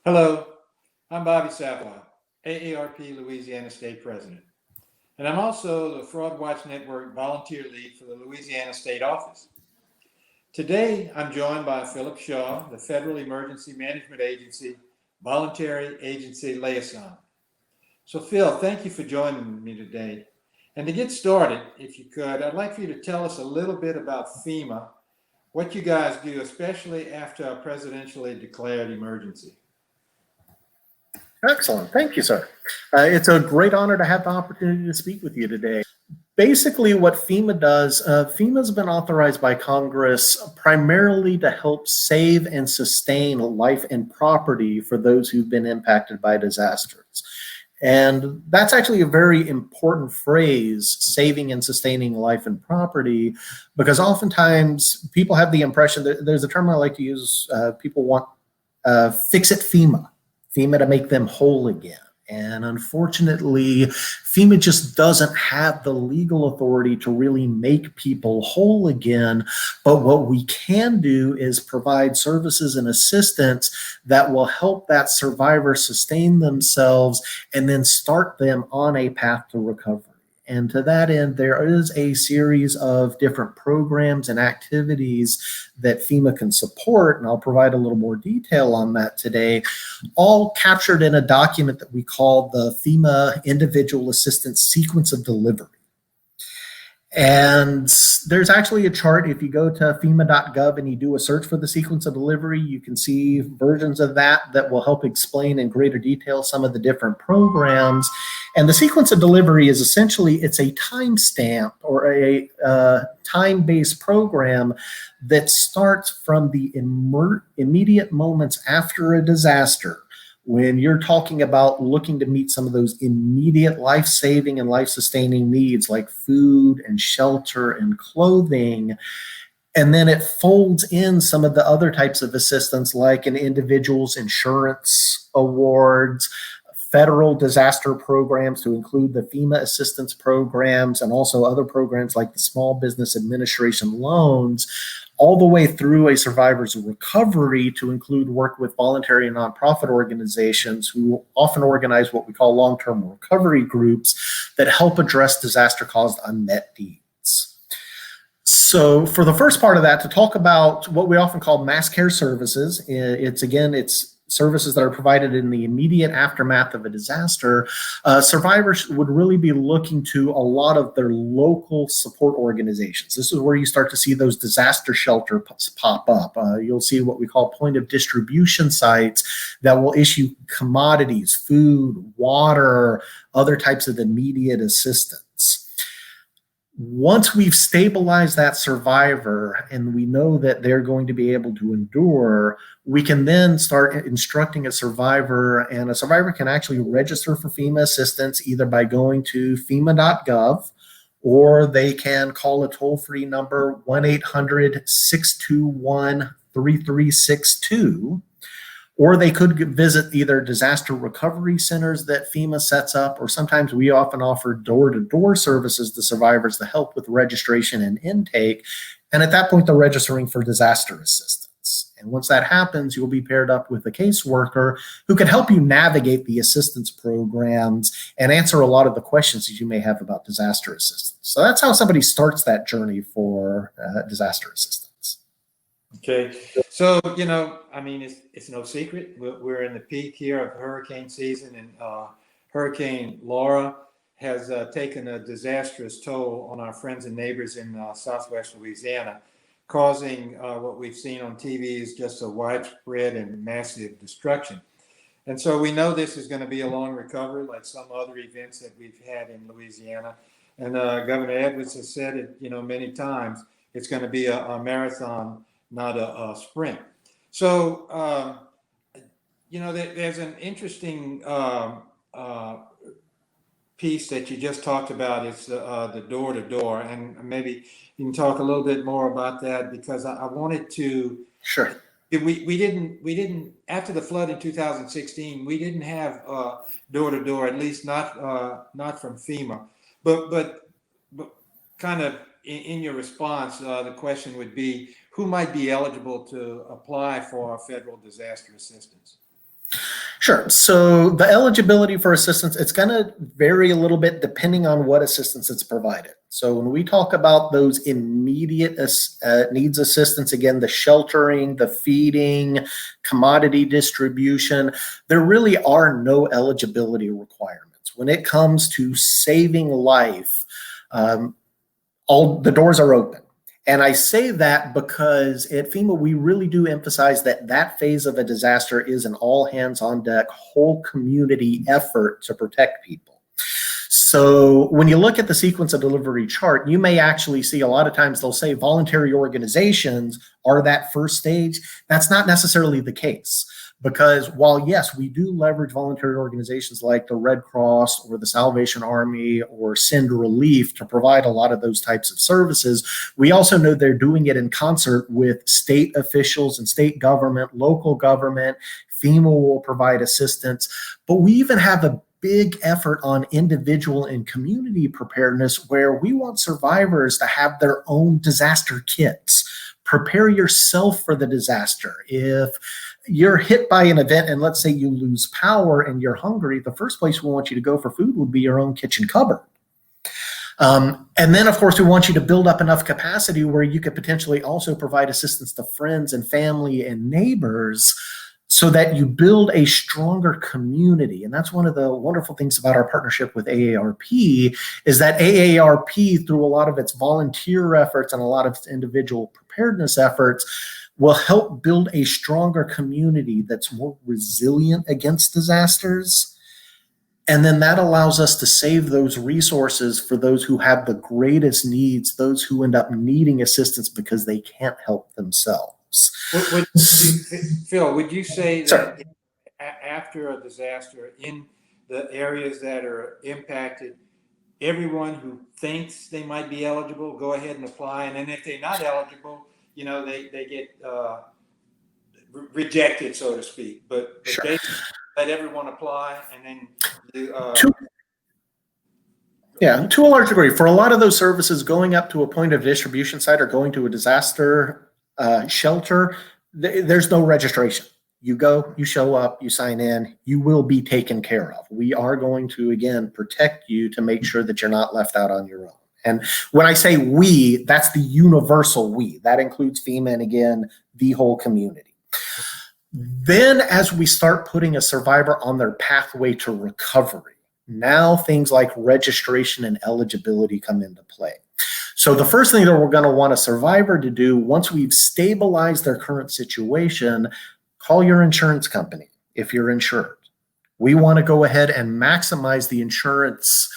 Hello, I'm Bobby Savoie, AARP Louisiana State President, and I'm also the Fraud Watch Network Volunteer Lead for the Louisiana State Office. Today, I'm joined by Philip Shaw, the Federal Emergency Management Agency Voluntary Agency Liaison. So, Phil, thank you for joining me today. And to get started, if you could, I'd like for you to tell us a little bit about FEMA, what you guys do, especially after a presidentially declared emergency. Excellent. Thank you, sir. It's a great honor to have the opportunity to speak with you today. Basically, what FEMA does, FEMA's been authorized by Congress primarily to help save and sustain life and property for those who've been impacted by disasters. And that's actually a very important phrase, saving and sustaining life and property, because oftentimes people have the impression that there's a term I like to use, people want fix it FEMA to make them whole again. And unfortunately, FEMA just doesn't have the legal authority to really make people whole again. But what we can do is provide services and assistance that will help that survivor sustain themselves and then start them on a path to recovery. And to that end, there is a series of different programs and activities that FEMA can support, and I'll provide a little more detail on that today, all captured in a document that we call the FEMA Individual Assistance Sequence of Delivery. And there's actually a chart. If you go to FEMA.gov and you do a search for the sequence of delivery, you can see versions of that will help explain in greater detail some of the different programs. And the sequence of delivery is essentially, it's a timestamp or a time-based program that starts from the immediate moments after a disaster. When you're talking about looking to meet some of those immediate life-saving and life-sustaining needs like food and shelter and clothing, and then it folds in some of the other types of assistance like an individual's insurance awards, federal disaster programs to include the FEMA assistance programs, and also other programs like the Small Business Administration loans, all the way through a survivor's recovery to include work with voluntary and nonprofit organizations who often organize what we call long-term recovery groups that help address disaster-caused unmet needs. So for the first part of that, to talk about what we often call mass care services, it's services that are provided in the immediate aftermath of a disaster. Survivors would really be looking to a lot of their local support organizations. This is where you start to see those disaster shelters pop up. You'll see what we call point of distribution sites that will issue commodities, food, water, other types of immediate assistance. Once we've stabilized that survivor and we know that they're going to be able to endure, we can then start instructing a survivor, and a survivor can actually register for FEMA assistance either by going to FEMA.gov, or they can call a toll-free number 1-800-621-3362. Or they could visit either disaster recovery centers that FEMA sets up, or sometimes we often offer door-to-door services to survivors to help with registration and intake. And at that point, they're registering for disaster assistance. And once that happens, you'll be paired up with a caseworker who can help you navigate the assistance programs and answer a lot of the questions that you may have about disaster assistance. So that's how somebody starts that journey for disaster assistance. Okay, so it's no secret we're in the peak here of hurricane season, and Hurricane Laura has taken a disastrous toll on our friends and neighbors in Southwest Louisiana, causing what we've seen on TV is just a widespread and massive destruction. And so we know this is going to be a long recovery, like some other events that we've had in Louisiana. And Governor Edwards has said it, many times. It's going to be a marathon, not a sprint. So, there's an interesting piece that you just talked about. It's the door to door, and maybe you can talk a little bit more about that, because I wanted to. Sure. We didn't after the flood in 2016. We didn't have door to door, at least not from FEMA. But kind of in your response, the question would be, who might be eligible to apply for federal disaster assistance? Sure. So the eligibility for assistance, it's going to vary a little bit depending on what assistance it's provided. So when we talk about those immediate needs assistance, again, the sheltering, the feeding, commodity distribution, there really are no eligibility requirements. When it comes to saving life, all the doors are open. And I say that because at FEMA, we really do emphasize that that phase of a disaster is an all hands on deck, whole community effort to protect people. So when you look at the sequence of delivery chart, you may actually see a lot of times they'll say voluntary organizations are that first stage. That's not necessarily the case. Because while, yes, we do leverage voluntary organizations like the Red Cross or the Salvation Army or Send Relief to provide a lot of those types of services, we also know they're doing it in concert with state officials and state government, local government. FEMA will provide assistance. But we even have a big effort on individual and community preparedness where we want survivors to have their own disaster kits. Prepare yourself for the disaster. If you're hit by an event and let's say you lose power and you're hungry, the first place we want you to go for food would be your own kitchen cupboard. And then, of course, we want you to build up enough capacity where you could potentially also provide assistance to friends and family and neighbors so that you build a stronger community. And that's one of the wonderful things about our partnership with AARP is that AARP, through a lot of its volunteer efforts and a lot of its individual preparedness efforts, will help build a stronger community that's more resilient against disasters. And then that allows us to save those resources for those who have the greatest needs, those who end up needing assistance because they can't help themselves. Phil, would you say Sorry. that after a disaster in the areas that are impacted, everyone who thinks they might be eligible, go ahead and apply, and then if they're not eligible, they get rejected, so to speak. But Sure. basically, let everyone apply, and then to a large degree, for a lot of those services, going up to a point of distribution site or going to a disaster shelter, there's no registration. You go, you show up, you sign in, you will be taken care of. We are going to, again, protect you to make sure that you're not left out on your own. And when I say we, that's the universal we. That includes FEMA and, again, the whole community. Then as we start putting a survivor on their pathway to recovery, now things like registration and eligibility come into play. So the first thing that we're going to want a survivor to do once we've stabilized their current situation, call your insurance company if you're insured. We want to go ahead and maximize the insurance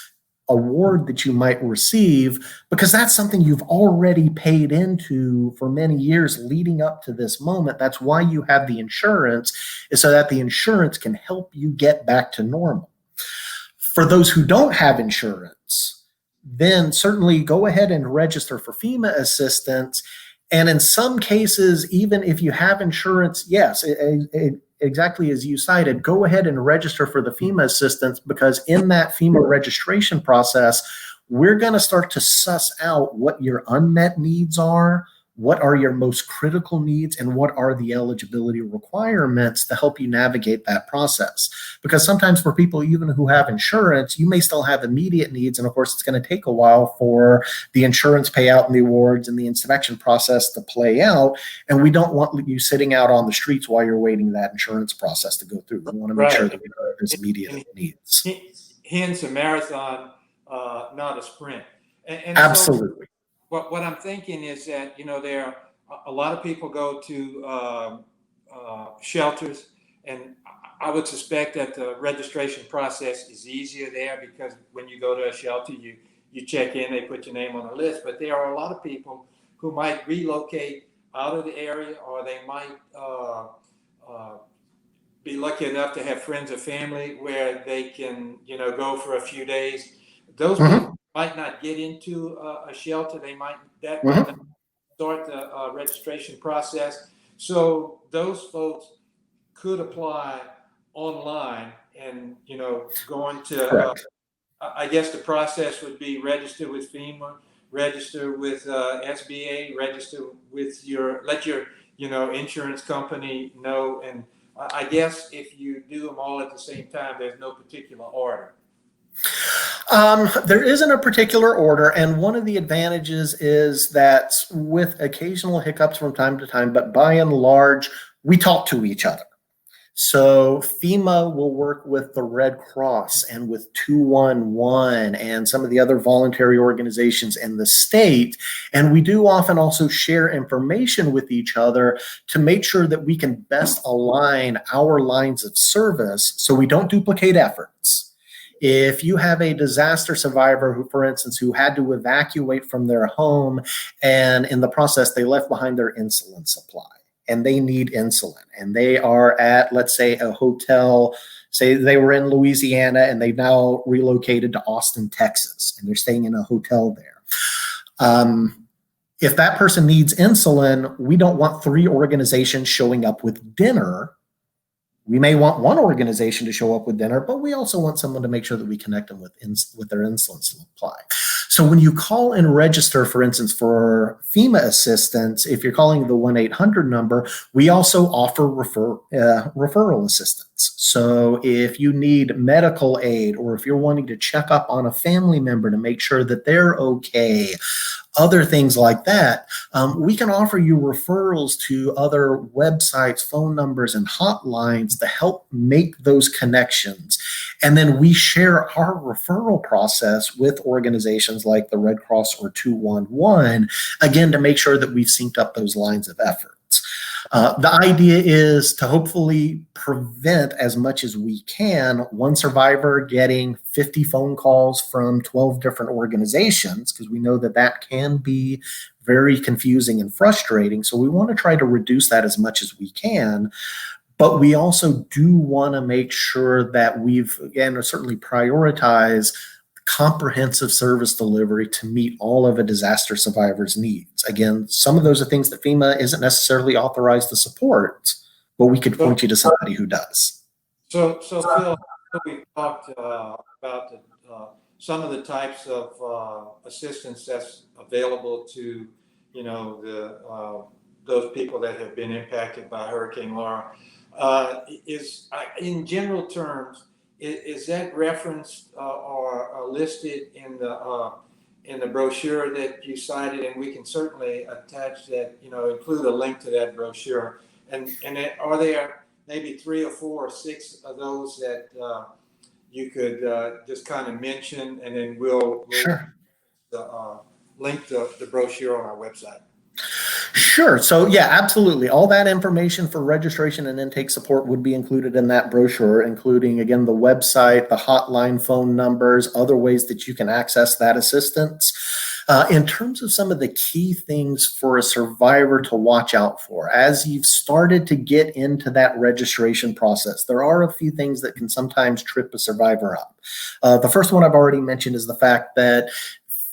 award that you might receive because that's something you've already paid into for many years leading up to this moment. That's why you have the insurance, is so that the insurance can help you get back to normal. For those who don't have insurance, then certainly go ahead and register for FEMA assistance. And in some cases, even if you have insurance, yes, exactly as you cited, go ahead and register for the FEMA assistance because in that FEMA registration process, we're going to start to suss out what your unmet needs are, what are your most critical needs, and what are the eligibility requirements to help you navigate that process. Because sometimes for people, even who have insurance, you may still have immediate needs. And of course, it's going to take a while for the insurance payout and the awards and the inspection process to play out. And we don't want you sitting out on the streets while you're waiting that insurance process to go through. We want to make sure that we have those immediate needs. Hence a marathon, not a sprint. And absolutely. So what I'm thinking is that, there are a lot of people go to shelters, and I would suspect that the registration process is easier there because when you go to a shelter, you check in, they put your name on the list. But there are a lot of people who might relocate out of the area, or they might be lucky enough to have friends or family where they can, go for a few days. Those people might not get into a shelter. Might not start the registration process. So those folks could apply online and, going to, I guess the process would be register with FEMA, register with SBA, register with let your, insurance company know, and I guess if you do them all at the same time, there's no particular order. There isn't a particular order, and one of the advantages is that with occasional hiccups from time to time, but by and large, we talk to each other. So FEMA will work with the Red Cross and with 211 and some of the other voluntary organizations in the state. And we do often also share information with each other to make sure that we can best align our lines of service so we don't duplicate efforts. If you have a disaster survivor who, for instance, who had to evacuate from their home and in the process they left behind their insulin supply, and they need insulin, and they are at, let's say, a hotel, say they were in Louisiana and they've now relocated to Austin, Texas, and they're staying in a hotel there. If that person needs insulin, we don't want 3 organizations showing up with dinner. We may want one organization to show up with dinner, but we also want someone to make sure that we connect them with their insulin supply. So when you call and register, for instance, for FEMA assistance, if you're calling the 1-800 number, we also offer referral assistance. So if you need medical aid, or if you're wanting to check up on a family member to make sure that they're okay, other things like that, we can offer you referrals to other websites, phone numbers, and hotlines to help make those connections. And then we share our referral process with organizations like the Red Cross or 211, again, to make sure that we've synced up those lines of efforts. The idea is to hopefully prevent as much as we can one survivor getting 50 phone calls from 12 different organizations, because we know that that can be very confusing and frustrating. So we want to try to reduce that as much as we can. But we also do want to make sure that we've, again, certainly prioritize comprehensive service delivery to meet all of a disaster survivor's needs. Again, some of those are things that FEMA isn't necessarily authorized to support, but we could point you to somebody who does. So Phil, we talked about some of the types of assistance that's available to, those people that have been impacted by Hurricane Laura. In general terms, is that referenced or listed in the brochure that you cited? And we can certainly attach that, include a link to that brochure. And are there maybe 3 or 4 or 6 of those that you could just kind of mention, and then we'll Sure. Link the brochure on our website? Sure. So yeah, absolutely. All that information for registration and intake support would be included in that brochure, including, again, the website, the hotline phone numbers, other ways that you can access that assistance. In terms of some of the key things for a survivor to watch out for, as you've started to get into that registration process, there are a few things that can sometimes trip a survivor up. The first one I've already mentioned is the fact that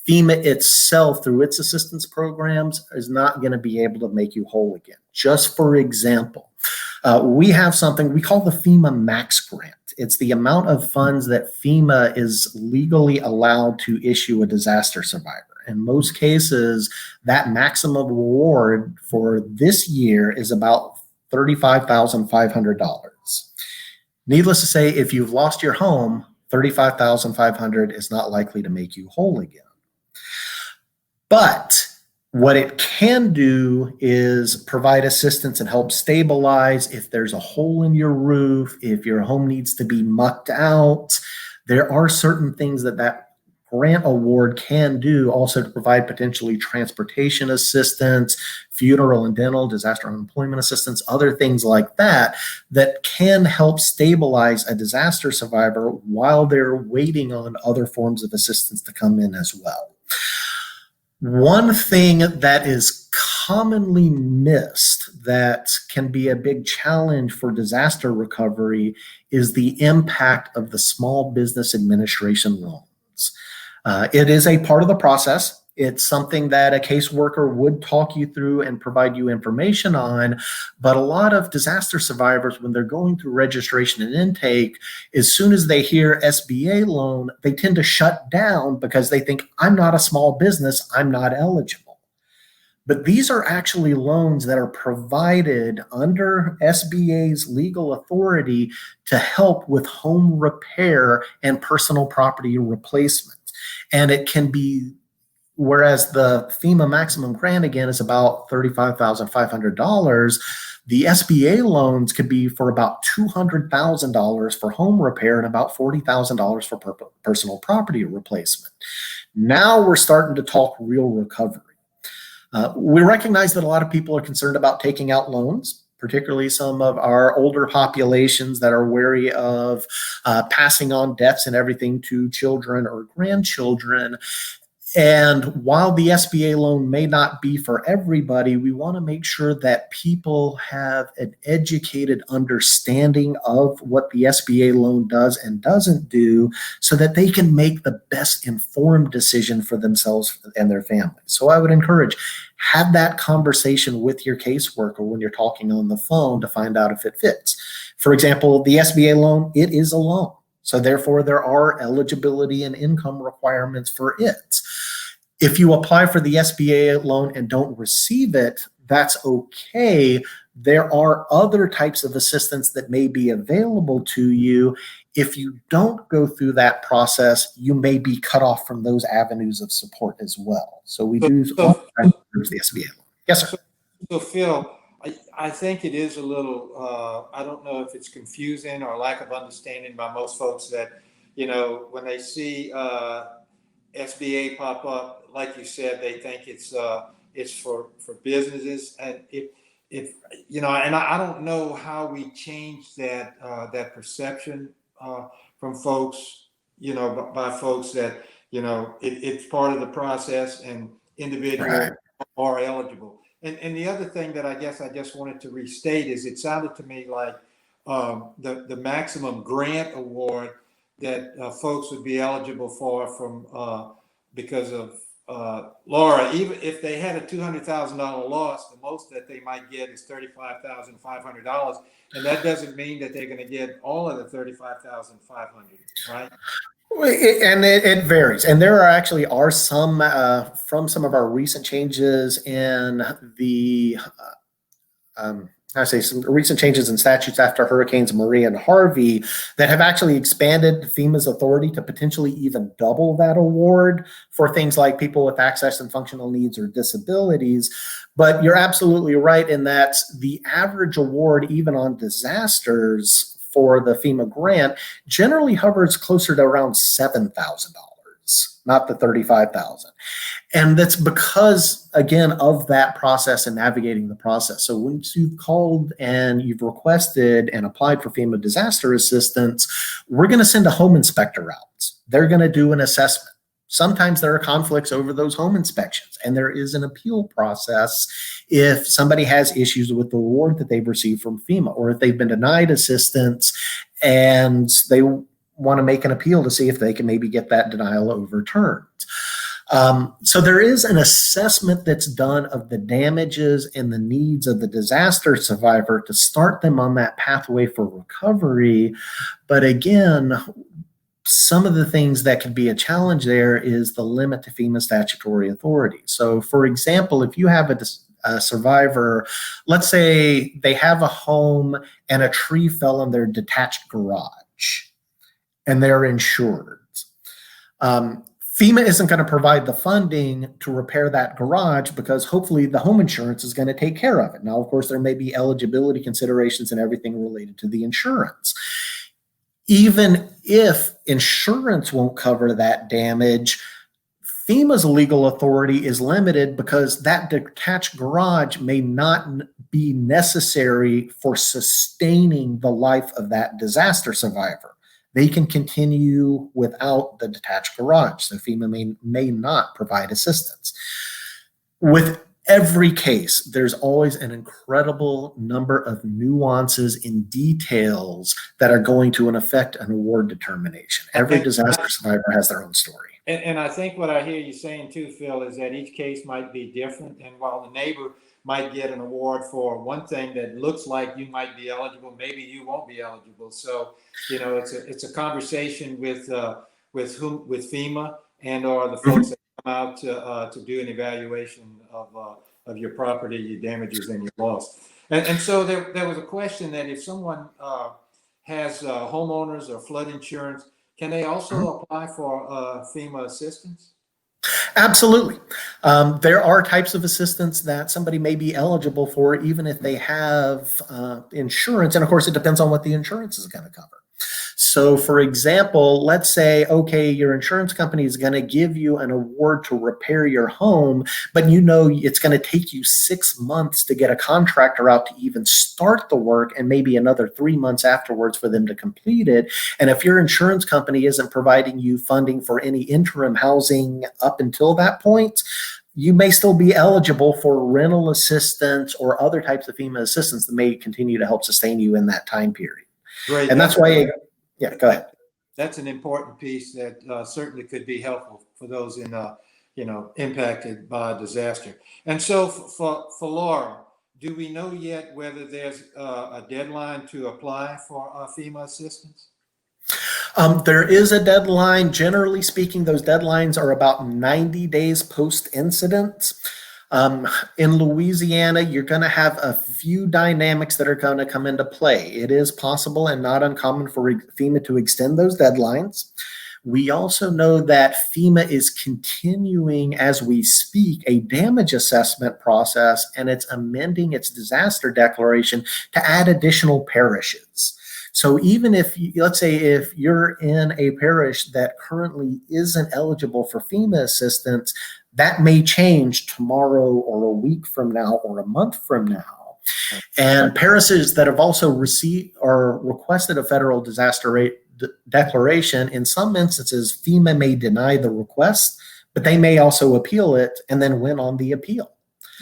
FEMA itself, through its assistance programs, is not going to be able to make you whole again. Just for example, we have something we call the FEMA Max Grant. It's the amount of funds that FEMA is legally allowed to issue a disaster survivor. In most cases, that maximum reward for this year is about $35,500. Needless to say, if you've lost your home, $35,500 is not likely to make you whole again. But what it can do is provide assistance and help stabilize if there's a hole in your roof, if your home needs to be mucked out. There are certain things that grant award can do, also to provide potentially transportation assistance, funeral and dental, disaster unemployment assistance, other things like that, that can help stabilize a disaster survivor while they're waiting on other forms of assistance to come in as well. One thing that is commonly missed that can be a big challenge for disaster recovery is the impact of the Small Business Administration loans. It is a part of the process. It's something that a caseworker would talk you through and provide you information on. But a lot of disaster survivors, when they're going through registration and intake, as soon as they hear SBA loan, they tend to shut down because they think, I'm not a small business, I'm not eligible. But these are actually loans that are provided under SBA's legal authority to help with home repair and personal property replacement. And it can be, whereas the FEMA maximum grant again is about $35,500, the SBA loans could be for about $200,000 for home repair and about $40,000 for personal property replacement. Now we're starting to talk real recovery. We recognize that a lot of people are concerned about taking out loans, particularly some of our older populations that are wary of passing on debts and everything to children or grandchildren. And while the SBA loan may not be for everybody, we want to make sure that people have an educated understanding of what the SBA loan does and doesn't do so that they can make the best informed decision for themselves and their families. So I would encourage, have that conversation with your caseworker when you're talking on the phone to find out if it fits. For example, the SBA loan, it is a loan. So therefore, there are eligibility and income requirements for it. If you apply for the SBA loan and don't receive it, that's okay. There are other types of assistance that may be available to you. If you don't go through that process, you may be cut off from those avenues of support as well. So we do encourage the SBA loan. Yes, sir. So Phil, I think it is a little, I don't know if it's confusing or lack of understanding by most folks that, when they see SBA pop up, like you said, they think it's for businesses. And if and I don't know how we change that perception from folks, by folks that, it's part of the process and individuals are eligible. And the other thing that I guess I just wanted to restate is it sounded to me like the maximum grant award that folks would be eligible for from because of Laura, even if they had a $200,000 loss, the most that they might get is $35,500, and that doesn't mean that they're going to get all of the $35,500, right? And it varies. And there are some from some of our recent changes in the some recent changes in statutes after Hurricanes Maria and Harvey that have actually expanded FEMA's authority to potentially even double that award for things like people with access and functional needs or disabilities. But you're absolutely right in that the average award, even on disasters for the FEMA grant, generally hovers closer to around $7,000, not the $35,000. And that's because, again, of that process and navigating the process. So once you've called and you've requested and applied for FEMA disaster assistance, we're going to send a home inspector out. They're going to do an assessment. Sometimes there are conflicts over those home inspections, and there is an appeal process if somebody has issues with the award that they've received from FEMA, or if they've been denied assistance and they want to make an appeal to see if they can maybe get that denial overturned. So there is an assessment that's done of the damages and the needs of the disaster survivor to start them on that pathway for recovery. But again, some of the things that could be a challenge there is the limit to FEMA statutory authority. So for example, if you have a survivor, let's say they have a home and a tree fell in their detached garage and they're insured. FEMA isn't going to provide the funding to repair that garage because hopefully the home insurance is going to take care of it. Now, of course, there may be eligibility considerations and everything related to the insurance. Even if insurance won't cover that damage, FEMA's legal authority is limited because that detached garage may not be necessary for sustaining the life of that disaster survivor. They can continue without the detached garage, so FEMA may not provide assistance. With every case, there's always an incredible number of nuances and details that are going to affect an award determination. Every disaster survivor has their own story. And I think what I hear you saying too, Phil, is that each case might be different. And while the neighbor might get an award for one thing that looks like you might be eligible, maybe you won't be eligible. So, it's a conversation with FEMA and or the folks that come out to do an evaluation of of your property, your damages, and your loss. And so there was a question that if someone has homeowners or flood insurance, can they also apply for FEMA assistance? Absolutely. There are types of assistance that somebody may be eligible for, even if they have insurance. And of course, it depends on what the insurance is going to cover. So, for example, let's say, okay, your insurance company is going to give you an award to repair your home, but you know it's going to take you 6 months to get a contractor out to even start the work, and maybe another 3 months afterwards for them to complete it. And if your insurance company isn't providing you funding for any interim housing up until that point, you may still be eligible for rental assistance or other types of FEMA assistance that may continue to help sustain you in that time period. Great. And that's why, yeah, go ahead. That's an important piece that certainly could be helpful for those in, impacted by a disaster. And so for Laura, do we know yet whether there's a deadline to apply for FEMA assistance? There is a deadline. Generally speaking, those deadlines are about 90 days post-incident. In Louisiana, you're going to have a few dynamics that are going to come into play. It is possible and not uncommon for FEMA to extend those deadlines. We also know that FEMA is continuing, as we speak, a damage assessment process, and it's amending its disaster declaration to add additional parishes. So even if, let's say, if you're in a parish that currently isn't eligible for FEMA assistance, that may change tomorrow or a week from now or a month from now. And parishes that have also received or requested a federal disaster declaration, in some instances, FEMA may deny the request, but they may also appeal it and then win on the appeal.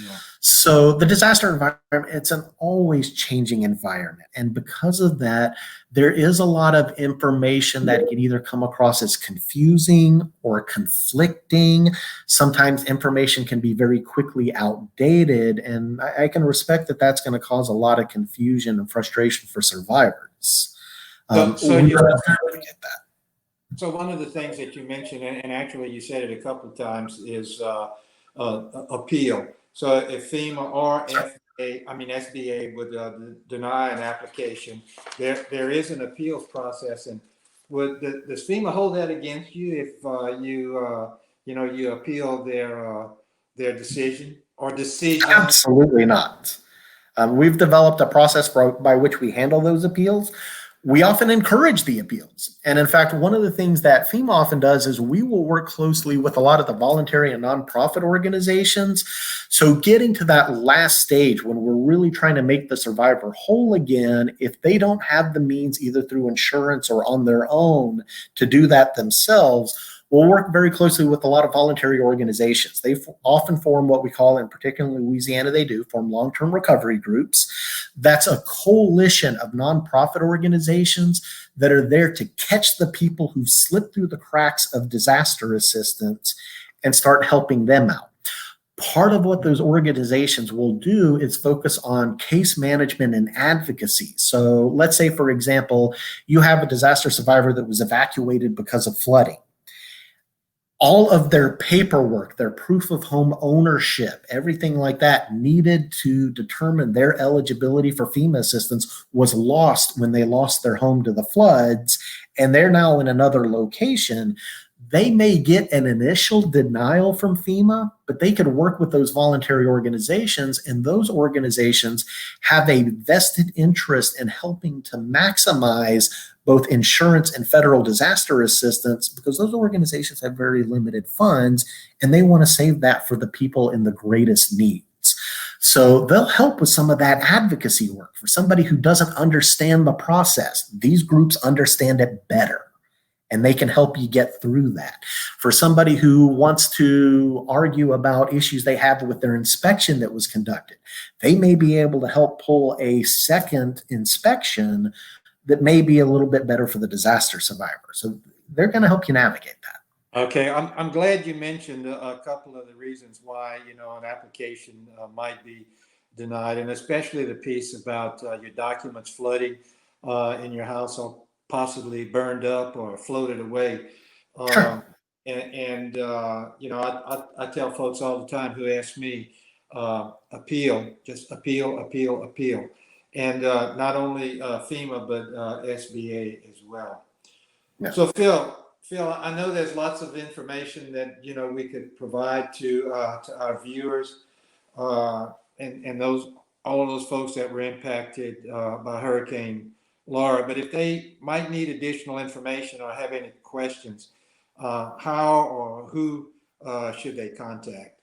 Yeah. So the disaster environment, it's an always changing environment. And because of that, there is a lot of information that can either come across as confusing or conflicting. Sometimes information can be very quickly outdated. And I can respect that that's going to cause a lot of confusion and frustration for survivors. So one of the things that you mentioned, and actually you said it a couple of times, is appeal. So if FEMA or SBA would deny an application, there is an appeals process. And does FEMA hold that against you if you appeal their decision or decisions? Absolutely not. We've developed a process by which we handle those appeals. We often encourage the appeals. And in fact, one of the things that FEMA often does is we will work closely with a lot of the voluntary and nonprofit organizations. So getting to that last stage when we're really trying to make the survivor whole again, if they don't have the means either through insurance or on their own to do that themselves, we'll work very closely with a lot of voluntary organizations. They often form what we call, in particular in Louisiana, they do form long-term recovery groups. That's a coalition of nonprofit organizations that are there to catch the people who've slipped through the cracks of disaster assistance and start helping them out. Part of what those organizations will do is focus on case management and advocacy. So let's say, for example, you have a disaster survivor that was evacuated because of flooding. All of their paperwork, their proof of home ownership, everything like that needed to determine their eligibility for FEMA assistance was lost when they lost their home to the floods, and they're now in another location. They may get an initial denial from FEMA, but they could work with those voluntary organizations, and those organizations have a vested interest in helping to maximize both insurance and federal disaster assistance, because those organizations have very limited funds and they want to save that for the people in the greatest needs. So they'll help with some of that advocacy work. For somebody who doesn't understand the process, these groups understand it better, and they can help you get through that. For somebody who wants to argue about issues they have with their inspection that was conducted, they may be able to help pull a second inspection that may be a little bit better for the disaster survivor. So they're going to help you navigate that. Okay, I'm glad you mentioned a couple of the reasons why an application might be denied, and especially the piece about your documents flooding in your house or possibly burned up or floated away. Sure. I tell folks all the time who ask me, appeal, just appeal. And not only FEMA, but SBA as well. Yeah. So Phil, I know there's lots of information that, we could provide to our viewers, and all of those folks that were impacted by Hurricane Laura. But if they might need additional information or have any questions, how or who should they contact?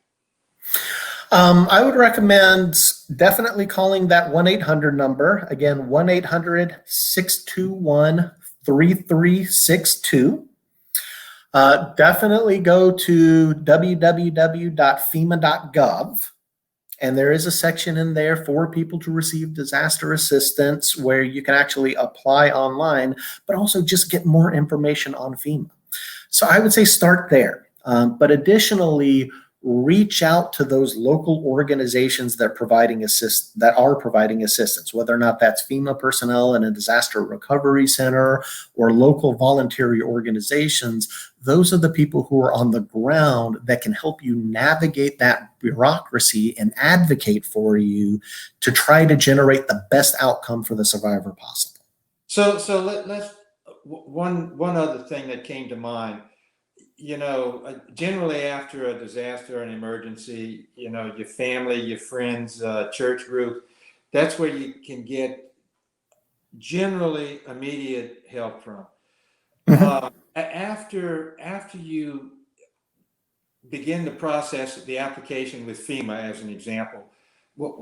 I would recommend definitely calling that 1-800 number. Again, 1-800-621-3362. Definitely go to www.fema.gov. And there is a section in there for people to receive disaster assistance where you can actually apply online, but also just get more information on FEMA. So I would say start there. But additionally, reach out to those local organizations that are providing assistance, whether or not that's FEMA personnel in a disaster recovery center or local voluntary organizations. Those are the people who are on the ground that can help you navigate that bureaucracy and advocate for you to try to generate the best outcome for the survivor possible. So let's one other thing that came to mind. Generally after a disaster, an emergency, your family, your friends, church group, that's where you can get generally immediate help from. After you begin the process, the application with FEMA, as an example,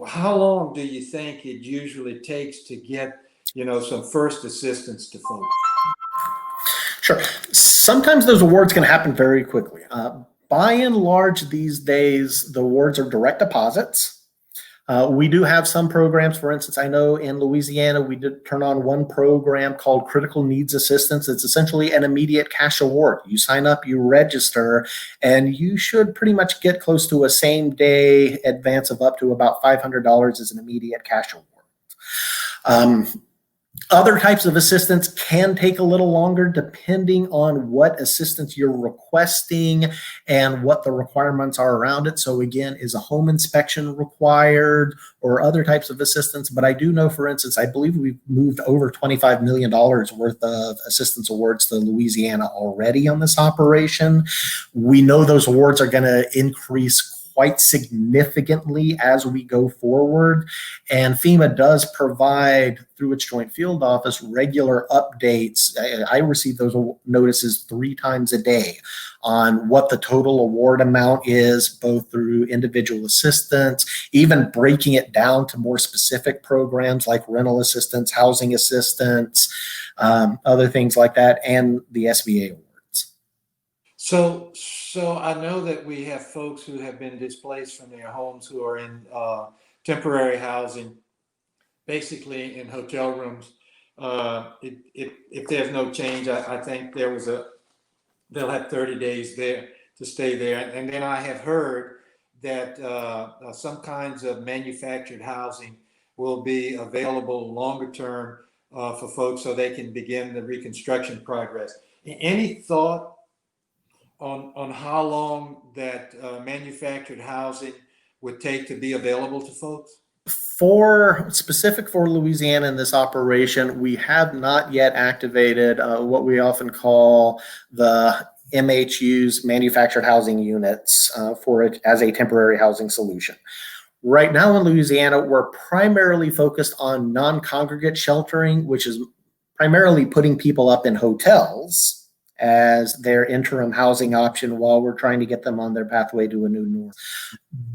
how long do you think it usually takes to get, some first assistance to folks? Sure. Sometimes those awards can happen very quickly. By and large, these days, the awards are direct deposits. We do have some programs. For instance, I know in Louisiana, we did turn on one program called Critical Needs Assistance. It's essentially an immediate cash award. You sign up, you register, and you should pretty much get close to a same-day advance of up to about $500 as an immediate cash award. Other types of assistance can take a little longer depending on what assistance you're requesting and what the requirements are around it. So again, is a home inspection required or other types of assistance? But I do know, for instance, I believe we've moved over $25 million worth of assistance awards to Louisiana already on this operation. We know those awards are going to increase quite significantly as we go forward. And FEMA does provide, through its Joint Field Office, regular updates. I receive those notices 3 times a day on what the total award amount is, both through individual assistance, even breaking it down to more specific programs like rental assistance, housing assistance, other things like that, and the SBA awards. So I know that we have folks who have been displaced from their homes who are in temporary housing, basically in hotel rooms. If there's no change, I think they'll have 30 days there to stay there. And then I have heard that some kinds of manufactured housing will be available longer term for folks so they can begin the reconstruction progress. Any thought on how long that manufactured housing would take to be available to folks? Specific for Louisiana in this operation, we have not yet activated what we often call the MHU's manufactured housing units for it as a temporary housing solution. Right now in Louisiana, we're primarily focused on non-congregate sheltering, which is primarily putting people up in hotels as their interim housing option while we're trying to get them on their pathway to a new normal.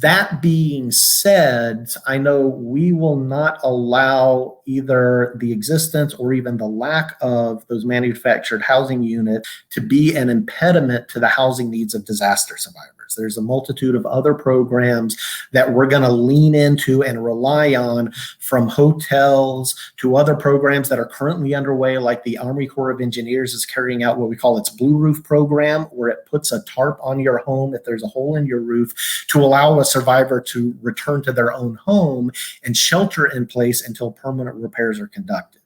That being said, I know we will not allow either the existence or even the lack of those manufactured housing units to be an impediment to the housing needs of disaster survivors. There's a multitude of other programs that we're going to lean into and rely on, from hotels to other programs that are currently underway, like the Army Corps of Engineers is carrying out what we call its Blue Roof program, where it puts a tarp on your home if there's a hole in your roof to allow a survivor to return to their own home and shelter in place until permanent repairs are conducted.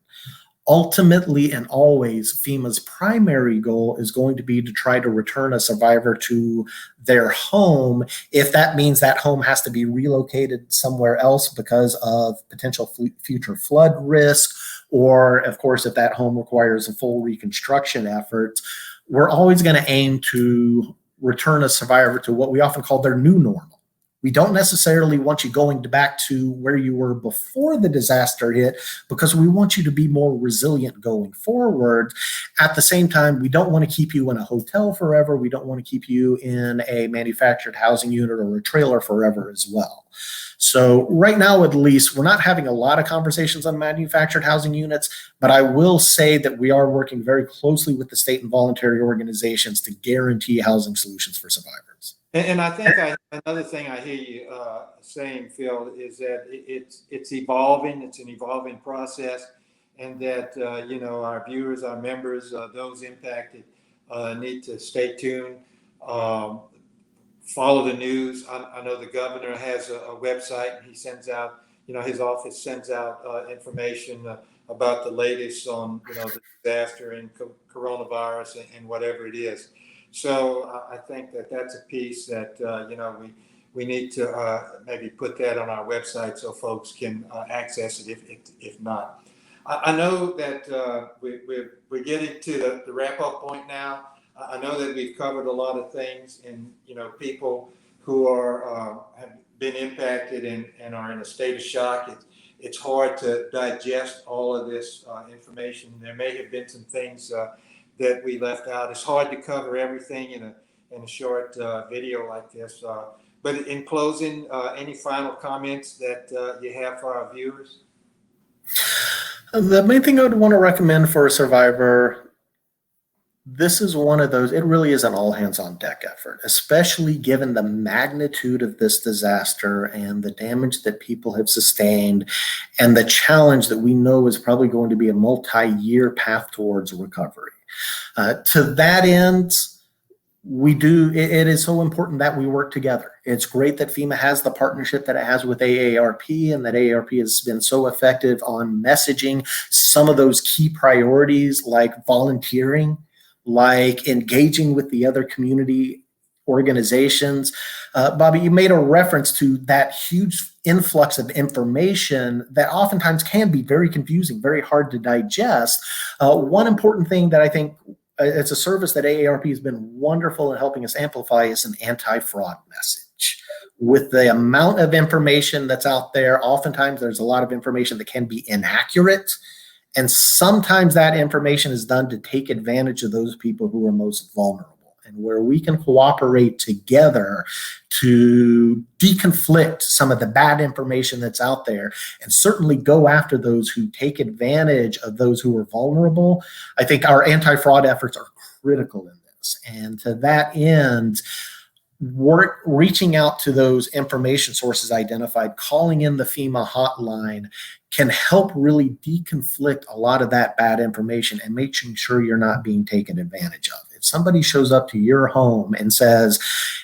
Ultimately and always, FEMA's primary goal is going to be to try to return a survivor to their home. If that means that home has to be relocated somewhere else because of potential future flood risk, or of course, if that home requires a full reconstruction effort, we're always going to aim to return a survivor to what we often call their new normal. We don't necessarily want you going back to where you were before the disaster hit, because we want you to be more resilient going forward. At the same time, we don't want to keep you in a hotel forever. We don't want to keep you in a manufactured housing unit or a trailer forever as well. So right now, at least, we're not having a lot of conversations on manufactured housing units, but I will say that we are working very closely with the state and voluntary organizations to guarantee housing solutions for survivors. And I think another thing I hear you saying, Phil, is that it's evolving. It's an evolving process, and that our viewers, our members, those impacted need to stay tuned, follow the news. I know the governor has a website. He sends out, his office sends out information about the latest on the disaster and coronavirus and whatever it is. So I think that that's a piece that we need to maybe put that on our website so folks can access it if not. I know that we're getting to the wrap up point now. I know that we've covered a lot of things, and people who have been impacted and are in a state of shock. It's hard to digest all of this information. There may have been some things that we left out. It's hard to cover everything in a short video like this. But in closing, any final comments that you have for our viewers? The main thing I would want to recommend for a survivor, this is one of those, it really is an all hands on deck effort, especially given the magnitude of this disaster and the damage that people have sustained and the challenge that we know is probably going to be a multi-year path towards recovery. To that end, it is so important that we work together. It's great that FEMA has the partnership that it has with AARP, and that AARP has been so effective on messaging some of those key priorities like volunteering, like engaging with the other community organizations. Bobby, you made a reference to that huge influx of information that oftentimes can be very confusing, very hard to digest. One important thing that I think it's a service that AARP has been wonderful in helping us amplify is an anti-fraud message. With the amount of information that's out there, oftentimes there's a lot of information that can be inaccurate. And sometimes that information is done to take advantage of those people who are most vulnerable. And where we can cooperate together to deconflict some of the bad information that's out there and certainly go after those who take advantage of those who are vulnerable, I think our anti-fraud efforts are critical in this. And to that end, reaching out to those information sources identified, calling in the FEMA hotline can help really deconflict a lot of that bad information and making sure you're not being taken advantage of. If somebody shows up to your home and says,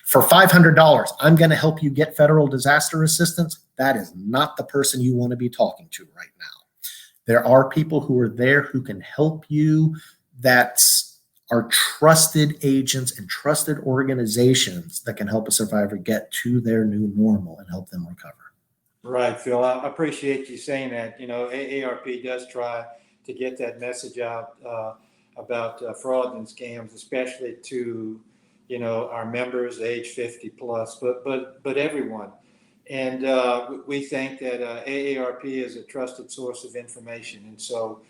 for $500, I'm going to help you get federal disaster assistance, that is not the person you want to be talking to right now. There are people who are there who can help you, that are trusted agents and trusted organizations that can help a survivor get to their new normal and help them recover. Right, Phil. I appreciate you saying that. AARP does try to get that message out about fraud and scams, especially to our members age 50 plus, but everyone. And we think that AARP is a trusted source of information, and so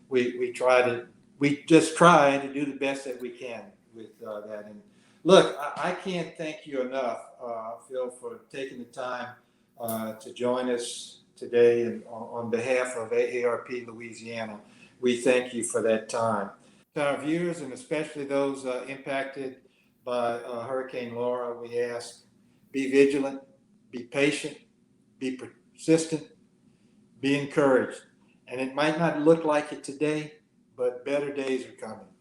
we just try to do the best that we can with that. And look, I can't thank you enough, Phil, for taking the time to join us today. And on behalf of AARP Louisiana, we thank you for that time. To our viewers, and especially those impacted by Hurricane Laura, we ask, be vigilant, be patient, be persistent, be encouraged. And it might not look like it today, but better days are coming.